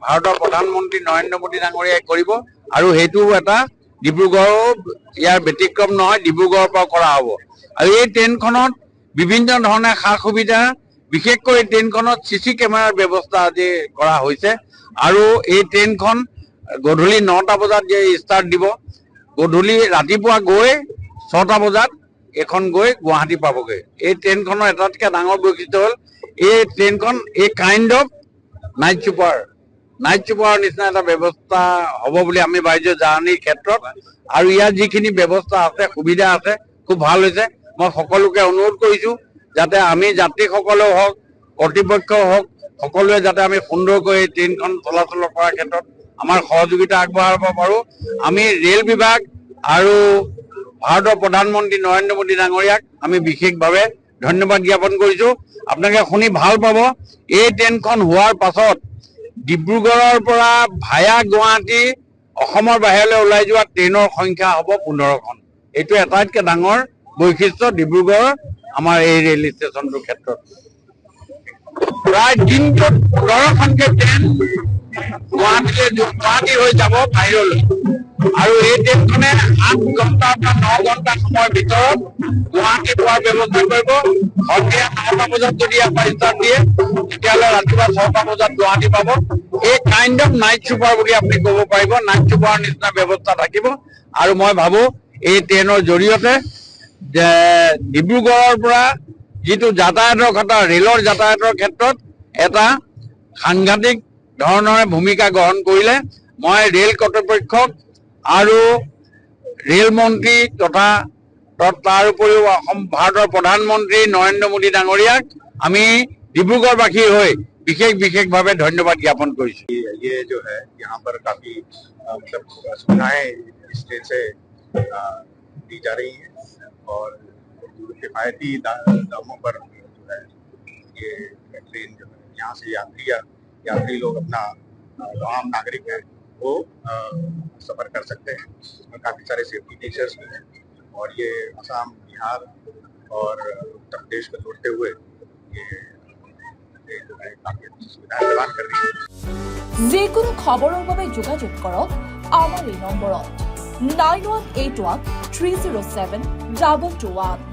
ভাৰতৰ প্ৰধানমন্ত্ৰী নৰেন্দ্ৰ মোদী ডাঙৰীয়াই কৰিব আৰু সেইটো এটা ডিব্ৰুগড় ইয়াৰ ব্যতিক্ৰম নহয়, ডিব্ৰুগড়ৰ পৰা কৰা হ'ব। আৰু এই ট্ৰেইনখনত বিভিন্ন ধৰণে সা সুবিধা, বিশেষকৈ ট্ৰেইনখনত CC কেমেৰাৰ ব্যৱস্থা আজি কৰা হৈছে আৰু এই ট্ৰেইনখন গধূলি 9টা বজাত ষ্টাৰ্ট দিব। গধূলি ৰাতিপুৱা গৈ 6টা বজাত এখন গৈ গুৱাহাটী পাবগৈ। এই ট্ৰেইনখনৰ এটাতকৈ ডাঙৰ বৈশিষ্ট্য হ'ল এই ট্ৰেইনখন এই কাইণ্ড অফ নাইট চুপাৰৰ নিচিনা এটা ব্যৱস্থা হ'ব বুলি আমি ভাবিছোঁ জাৰ্ণিৰ ক্ষেত্ৰত। আৰু ইয়াৰ যিখিনি ব্যৱস্থা আছে, সুবিধা আছে, খুব ভাল হৈছে। মই সকলোকে অনুৰোধ কৰিছোঁ যাতে আমি যাত্ৰীসকলেও হওক, কৰ্তৃপক্ষ হওক, সকলোৱে যাতে আমি সুন্দৰকৈ এই ট্ৰেইনখন চলাচল কৰাৰ ক্ষেত্ৰত আমাৰ সহযোগিতা আগবঢ়াব পাৰোঁ। আমি ৰেল বিভাগ আৰু ভাৰতৰ প্ৰধানমন্ত্ৰী নৰেন্দ্ৰ মোদী ডাঙৰীয়াক আমি বিশেষভাৱে ধন্যবাদ জ্ঞাপন কৰিছোঁ। আপোনালোকে শুনি ভাল পাব, এই ট্ৰেইনখন হোৱাৰ পাছত ডিব্ৰুগড়ৰ পৰা ভায়া গুৱাহাটী অসমৰ বাহিৰলৈ ওলাই যোৱা ট্ৰেইনৰ সংখ্যা হ'ব 15খন। এইটো আটাইতকৈ ডাঙৰ বৈশিষ্ট্য ডিব্ৰুগড় আমাৰ এই ৰেল ষ্টেচনটোৰ ক্ষেত্ৰত। প্ৰায় দিনটোত 15খনকৈ ট্ৰেইন গুৱাহাটী হৈ যাব বাহিৰলৈ আৰু এই ট্ৰেইনখনে 8 ঘণ্টাৰ পৰা 9 ঘণ্টা সময়ৰ ভিতৰত গুৱাহাটী পোৱাৰ ব্যৱস্থা কৰিব। সন্ধিয়া 9টা বজাত যদি আমাৰ ষ্টাৰ্ট দিয়ে তেতিয়াহ'লে ৰাতিপুৱা 6টা বজাত গুৱাহাটী পাব। এই কাইণ্ড অফ নাইট চুপাৰ বুলি আপুনি ক'ব পাৰিব, নাইট চুপাৰৰ নিচিনা ব্যৱস্থা থাকিব। আৰু মই ভাবোঁ এই ট্ৰেইনৰ জৰিয়তে ডিব্ৰুগড়ৰ পৰা যিটো যাতায়াতৰ কথা, ৰেলৰ যাতায়াতৰ ক্ষেত্ৰত এটা সাংঘাতিক ধৰণৰে ভূমিকা গ্ৰহণ কৰিলে। মই ৰেল কৰ্তৃপক্ষক আৰু ৰেল মন্ত্ৰী তথা তাৰ উপৰিও ভাৰতৰ প্ৰধানমন্ত্ৰী নৰেন্দ্ৰ মোদী ডাঙৰীয়াক আমি ডিব্ৰুগড়বাসীৰ হৈ বিশেষভাৱে ধন্যবাদ জ্ঞাপন কৰিছোঁ। ये जो है यहाँ पर काफी मतलब सुविधाएं इस ट्रेन से दी जा रही हैं और किफायती दामों पर जो है ये ट्रेन जो है यहाँ से यात्री लोग अपना आम नागरिक हैं वो सफर कर सकते हैं। इसमें काफी सारे सेफ्टी फीचर्स भी हैं और ये असम, बिहार और उत्तर प्रदेश को जोड़ते हुए ये जो है काफी अच्छी सुविधाएं प्रदान कर रही है। যিকোনো খবৰৰ বাবে যোগাযোগ কৰক আমাৰ এই নম্বৰত 9181 307 221।